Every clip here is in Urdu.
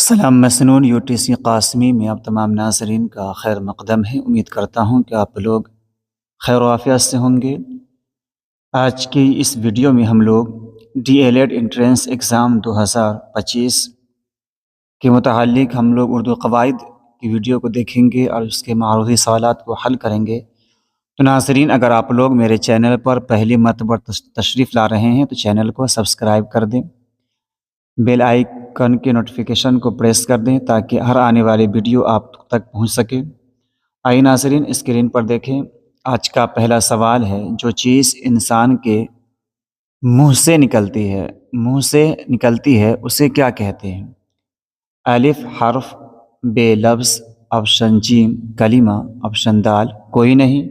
سلام مسنون UTC قاسمی میں آپ تمام ناظرین کا خیر مقدم ہے۔ امید کرتا ہوں کہ آپ لوگ خیر و عافیت سے ہوں گے۔ آج کی اس ویڈیو میں ہم لوگ DLED انٹرنس ایگزام 2025 کے متعلق ہم لوگ اردو قواعد کی ویڈیو کو دیکھیں گے اور اس کے معروضی سوالات کو حل کریں گے۔ تو ناظرین، اگر آپ لوگ میرے چینل پر پہلی مرتبہ تشریف لا رہے ہیں تو چینل کو سبسکرائب کر دیں، بیل آئیکن کے نوٹیفیکیشن کو پریس کر دیں تاکہ ہر آنے والی ویڈیو آپ تک پہنچ سکے۔ آئیے ناظرین، اسکرین پر دیکھیں۔ آج کا پہلا سوال ہے، جو چیز انسان کے منہ سے نکلتی ہے اسے کیا کہتے ہیں؟ الف حرف، بے لفظ، آپشن جیم کلمہ، آپشن دال کوئی نہیں۔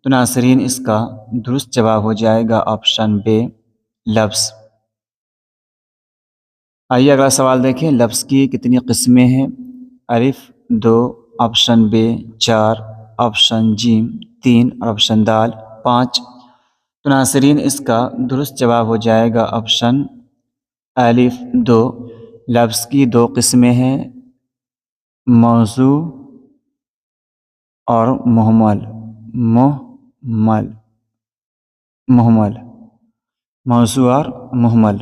تو ناظرین، اس کا درست جواب ہو جائے گا آپشن بے لفظ۔ آئیے اگلا سوال دیکھیں۔ لفظ کی کتنی قسمیں ہیں؟ الف 2، آپشن بے 4، آپشن جیم 3 اور آپشن دال 5۔ تو ناظرین، اس کا درست جواب ہو جائے گا آپشن الف 2۔ لفظ کی 2 قسمیں ہیں، موضوع اور مہمل۔ موضوع اور مہمل۔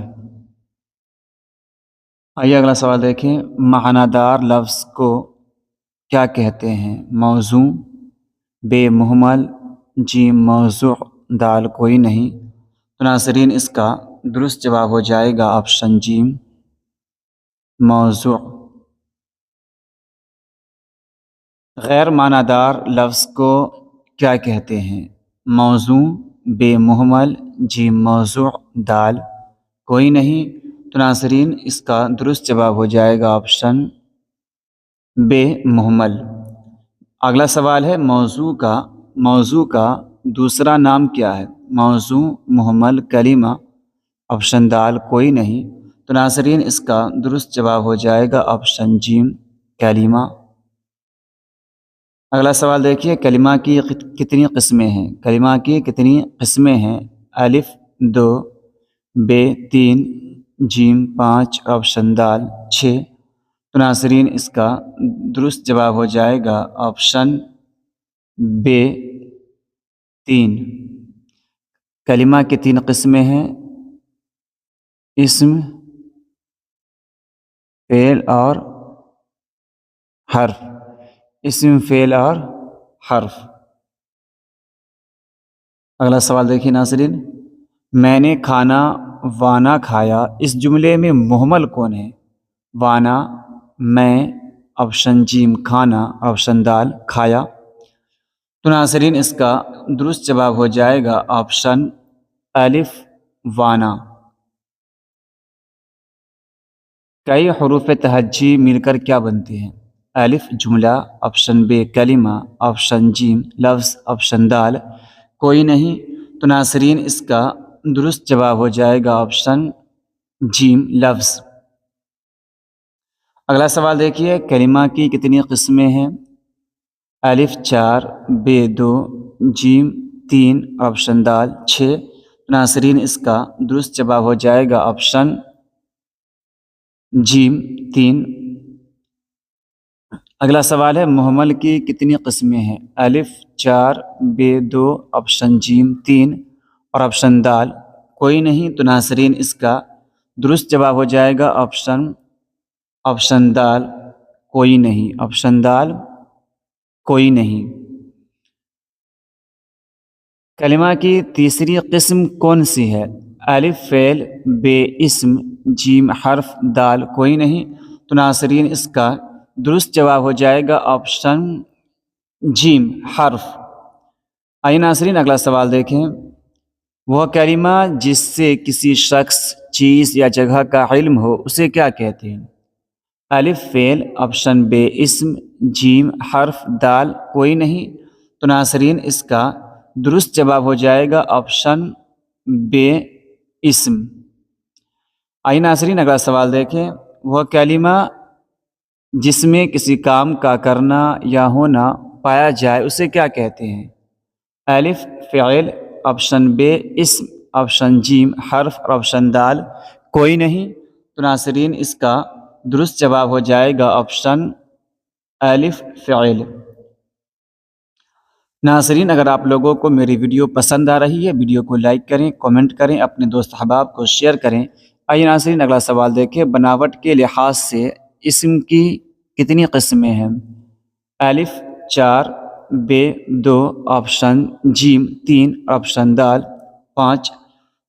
آئیے اگلا سوال دیکھیں۔ معنی دار لفظ کو کیا کہتے ہیں؟ موضوع، بے مہمل، جیم موضوع، دال کوئی نہیں۔ تو ناظرین، اس کا درست جواب ہو جائے گا آپشن جیم موضوع۔ غیر معنی دار لفظ کو کیا کہتے ہیں؟ موضوع، بے مہمل، جیم موضوع، دال کوئی نہیں۔ تو ناظرین، اس کا درست جواب ہو جائے گا آپشن بے مہمل۔ اگلا سوال ہے، موضوع کا دوسرا نام کیا ہے؟ موضوع، مہمل، کلمہ، آپشن دال کوئی نہیں۔ تو ناظرین، اس کا درست جواب ہو جائے گا آپشن جیم کلمہ۔ اگلا سوال دیکھیے، کلمہ کی کتنی قسمیں ہیں؟ کلمہ کی کتنی قسمیں ہیں؟ الف 2، بے 3، جیم 5، آپشن دال 6۔ تو ناظرین، اس کا درست جواب ہو جائے گا آپشن بے 3۔ کلمہ کی 3 قسمیں ہیں، اسم، فعل اور حرف۔ اسم، فعل اور حرف۔ اگلا سوال دیکھیے ناظرین، میں نے کھانا وانا کھایا، اس جملے میں مہمل کون ہے؟ وانا، میں، آپشن جیم کھانا، آپشن دال کھایا۔ تو ناظرین، اس کا درست جواب ہو جائے گا آپشن الف وانا۔ کئی حروف تہجی مل کر کیا بنتی ہیں؟ الف جملہ، آپشن بے کلمہ، آپشن جیم لفظ، آپشن دال کوئی نہیں۔ تو ناظرین، اس کا درست جواب ہو جائے گا آپشن جیم لفظ۔ اگلا سوال دیکھیے، کلمہ کی کتنی قسمیں ہیں؟ الف 4، بے 2، جیم 3، آپشن دال 6۔ ناظرین، اس کا درست جواب ہو جائے گا آپشن جیم 3۔ اگلا سوال ہے، مہمل کی کتنی قسمیں ہیں؟ الف 4، بے 2، آپشن جیم 3 اور آپشن دال کوئی نہیں۔ تو ناظرین، اس کا درست جواب ہو جائے گا آپشن دال کوئی نہیں۔ آپشن دال کوئی نہیں۔ کلمہ کی تیسری قسم کون سی ہے؟ الف فعل، بے اسم، جیم حرف، دال کوئی نہیں۔ تو ناظرین، اس کا درست جواب ہو جائے گا آپشن جیم حرف۔ آئیے ناظرین، اگلا سوال دیکھیں۔ وہ کلمہ جس سے کسی شخص، چیز یا جگہ کا علم ہو اسے کیا کہتے ہیں؟ الف فعل، آپشن بے اسم، جیم حرف، دال کوئی نہیں۔ تو ناظرین، اس کا درست جواب ہو جائے گا آپشن بے اسم۔ آئیے ناظرین، اگلا سوال دیکھیں۔ وہ کلمہ جس میں کسی کام کا کرنا یا ہونا پایا جائے اسے کیا کہتے ہیں؟ الف فعل، آپشن بے اسم، آپشن جیم حرف اور آپشن دال کوئی نہیں۔ تو ناظرین، اس کا درست جواب ہو جائے گا آپشن الف فعل۔ ناظرین، اگر آپ لوگوں کو میری ویڈیو پسند آ رہی ہے، ویڈیو کو لائک کریں، کامنٹ کریں، اپنے دوست احباب کو شیئر کریں۔ آئیے ناظرین اگلا سوال دیکھیں۔ بناوٹ کے لحاظ سے اسم کی کتنی قسمیں ہیں؟ الف 4، ب 2، آپشن جیم 3، آپشن دال 5۔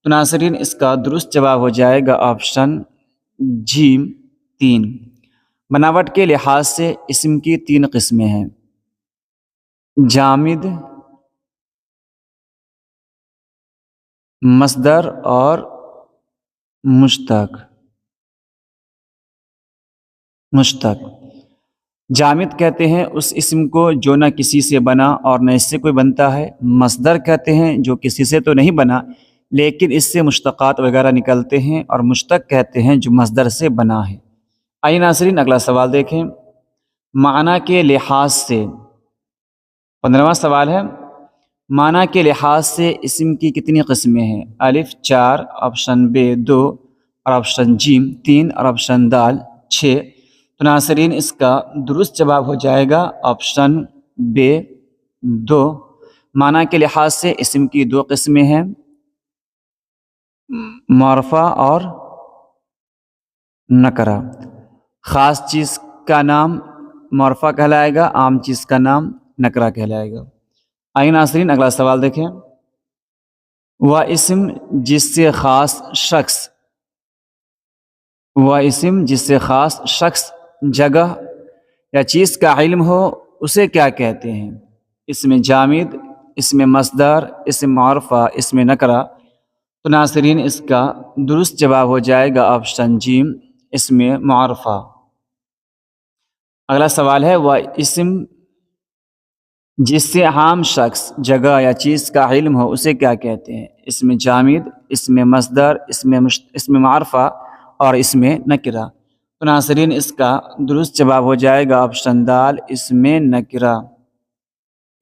تو ناظرین اس کا درست جواب ہو جائے گا آپشن جیم 3۔ بناوٹ کے لحاظ سے اسم کی 3 قسمیں ہیں: جامد، مصدر اور مشتق۔ جامد کہتے ہیں اس اسم کو جو نہ کسی سے بنا اور نہ اس سے کوئی بنتا ہے۔ مصدر کہتے ہیں جو کسی سے تو نہیں بنا لیکن اس سے مشتقات وغیرہ نکلتے ہیں، اور مشتق کہتے ہیں جو مصدر سے بنا ہے۔ آئیے ناظرین اگلا سوال دیکھیں۔ معنی کے لحاظ سے 15واں سوال ہے، معنی کے لحاظ سے اسم کی کتنی قسمیں ہیں؟ الف 4، آپشن ب 2، اور آپشن جیم 3، اور آپشن دال 6۔ تو ناظرین اس کا درست جواب ہو جائے گا آپشن ب 2۔ معنی کے لحاظ سے اسم کی 2 قسمیں ہیں: معرفہ اور نکرہ۔ خاص چیز کا نام معرفہ کہلائے گا، عام چیز کا نام نکرہ کہلائے گا۔ آئیے ناظرین اگلا سوال دیکھیں۔ وہ اسم جس سے خاص شخص، جگہ یا چیز کا علم ہو اسے کیا کہتے ہیں؟ اسم جامد، اسم مصدر، اسم معرفہ، اسم نکرہ۔ تو ناظرین اس کا درست جواب ہو جائے گا آپشن جیم، اسم معرفہ۔ اگلا سوال ہے، وہ اسم جس سے عام شخص، جگہ یا چیز کا علم ہو اسے کیا کہتے ہیں؟ اسم جامد، اسم مصدر، اسم معرفہ اور اسم نکرہ۔ تو ناظرین اس کا درست جواب ہو جائے گا آپشن دال، اسم نکرہ۔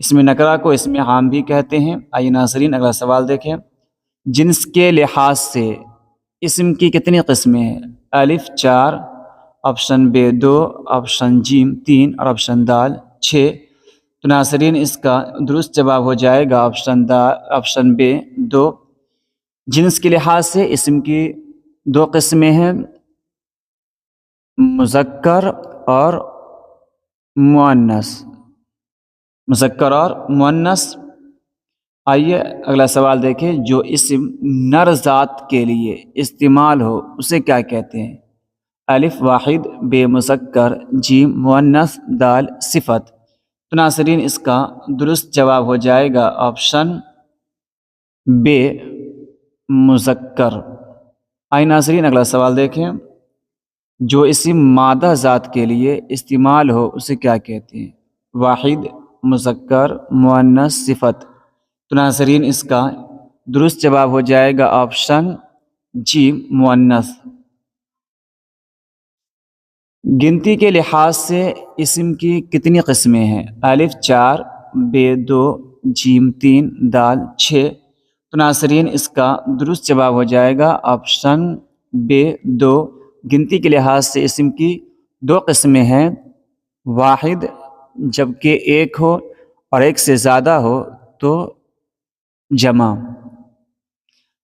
اسم نکرہ کو اسم عام بھی کہتے ہیں۔ آئیے ناظرین اگلا سوال دیکھیں۔ جنس کے لحاظ سے اسم کی کتنی قسمیں ہیں؟ الف 4، آپشن ب 2، آپشن جیم 3، اور آپشن دال 6۔ تو ناظرین اس کا درست جواب ہو جائے گا آپشن ب 2۔ جنس کے لحاظ سے اسم کی 2 قسمیں ہیں: مذکر اور مؤنث۔ آئیے اگلا سوال دیکھیں۔ جو اسم نر ذات کے لیے استعمال ہو اسے کیا کہتے ہیں؟ الف واحد، ب مذکر، جیم مؤنث، دال صفت۔ تو ناظرین اس کا درست جواب ہو جائے گا آپشن ب مذکر۔ آئیے ناظرین اگلا سوال دیکھیں۔ جو اسم مادہ ذات کے لیے استعمال ہو اسے کیا کہتے ہیں؟ واحد، مذکر، مؤنث، صفت۔ تو ناظرین اس کا درست جواب ہو جائے گا آپشن جی مؤنث۔ گنتی کے لحاظ سے اسم کی کتنی قسمیں ہیں؟ الف 4، ب 2، جیم 3، دال 6۔ تو ناظرین اس کا درست جواب ہو جائے گا آپشن ب 2۔ گنتی کے لحاظ سے اسم کی 2 قسمیں ہیں: واحد جبکہ ایک ہو اور ایک سے زیادہ ہو تو جمع۔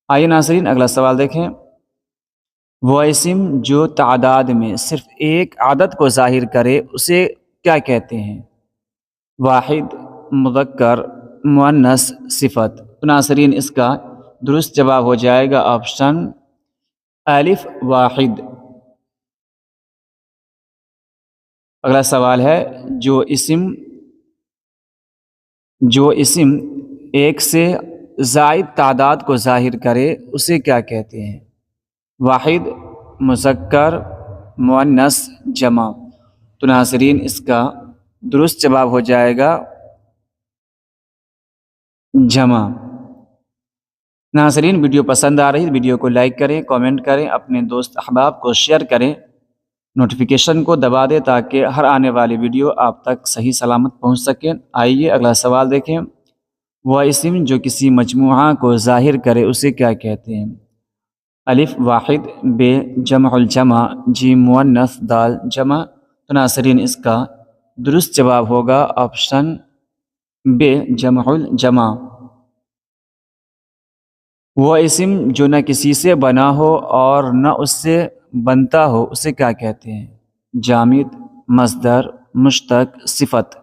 آئیے ناظرین اگلا سوال دیکھیں۔ وہ اسم جو تعداد میں صرف ایک عدد کو ظاہر کرے اسے کیا کہتے ہیں؟ واحد، مذکر، مؤنث، صفت۔ تو ناظرین اس کا درست جواب ہو جائے گا آپشن الف واحد۔ اگلا سوال ہے، جو اسم ایک سے زائد تعداد کو ظاہر کرے اسے کیا کہتے ہیں؟ واحد، مذکر، مؤنث، جمع۔ تو ناظرین اس کا درست جواب ہو جائے گا جمع۔ ناظرین ویڈیو پسند آ رہی ہے ویڈیو کو لائک کریں، کامنٹ کریں، اپنے دوست احباب کو شیئر کریں، نوٹیفیکیشن کو دبا دیں تاکہ ہر آنے والی ویڈیو آپ تک صحیح سلامت پہنچ سکیں۔ آئیے اگلا سوال دیکھیں۔ وہ اسم جو کسی مجموعہ کو ظاہر کرے اسے کیا کہتے ہیں؟ الف واحد، بے جمع الجمع، جیم مؤنث، دال جمع۔ تو ناظرین اس کا درست جواب ہوگا آپشن بے جمع الجمع۔ وہ اسم جو نہ کسی سے بنا ہو اور نہ اس سے بنتا ہو اسے کیا کہتے ہیں؟ جامد، مصدر، مشتق، صفت۔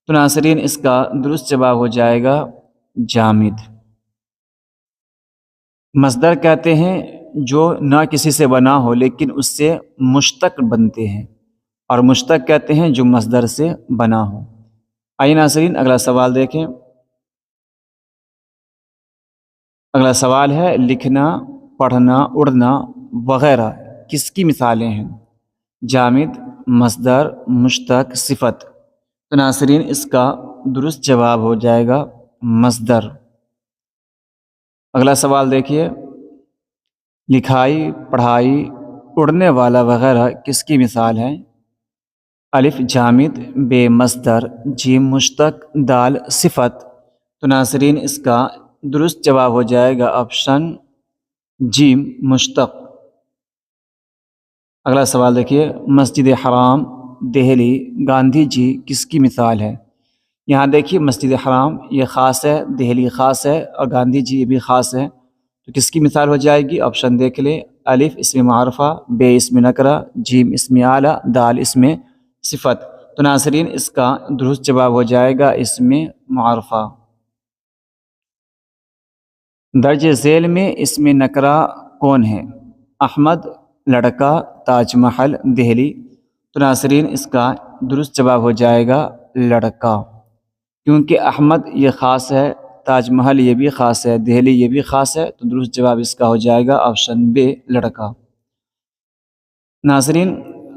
تو ناظرین اس کا درست جواب ہو جائے گا جامد۔ مصدر کہتے ہیں جو نہ کسی سے بنا ہو لیکن اس سے مشتق بنتے ہیں، اور مشتق کہتے ہیں جو مصدر سے بنا ہو۔ آئیے ناظرین اگلا سوال دیکھیں۔ اگلا سوال ہے لکھنا، پڑھنا، اڑنا وغیرہ کس کی مثالیں ہیں؟ جامد، مصدر، مشتق، صفت۔ تو ناظرین اس کا درست جواب ہو جائے گا مصدر۔ اگلا سوال دیکھیے، لکھائی، پڑھائی، اڑنے والا وغیرہ کس کی مثال ہے؟ الف جامد، بے مصدر، جیم مشتق، دال صفت۔ تو ناظرین اس کا درست جواب ہو جائے گا آپشن جیم مشتق۔ اگلا سوال دیکھیے، مسجد حرام، دہلی، گاندھی جی کس کی مثال ہے؟ یہاں دیکھیے مسجد حرام یہ خاص ہے، دہلی خاص ہے، اور گاندھی جی یہ بھی خاص ہے۔ تو کس کی مثال ہو جائے گی؟ آپشن دیکھ لیں، الف اسم معرفہ، بے اسم نکرہ، جیم اسم اعلیٰ، دال اسم صفت۔ تو ناظرین اس کا درست جواب ہو جائے گا اسم معرفہ۔ درج ذیل میں اسم نکرہ کون ہے؟ احمد، لڑکا، تاج محل، دہلی۔ تو ناظرین اس کا درست جواب ہو جائے گا لڑکا، کیونکہ احمد یہ خاص ہے، تاج محل یہ بھی خاص ہے، دہلی یہ بھی خاص ہے، تو درست جواب اس کا ہو جائے گا آپشن بے لڑکا۔ ناظرین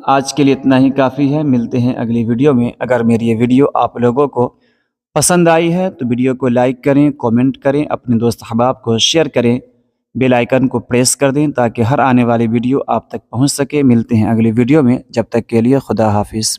آج کے لیے اتنا ہی کافی ہے، ملتے ہیں اگلی ویڈیو میں۔ اگر میری یہ ویڈیو آپ لوگوں کو پسند آئی ہے تو ویڈیو کو لائک کریں، کومنٹ کریں، اپنے دوست احباب کو شیئر کریں، بیل آئیکن کو پریس کر دیں تاکہ ہر آنے والی ویڈیو آپ تک پہنچ سکے۔ ملتے ہیں اگلی ویڈیو میں، جب تک کے لیے خدا حافظ۔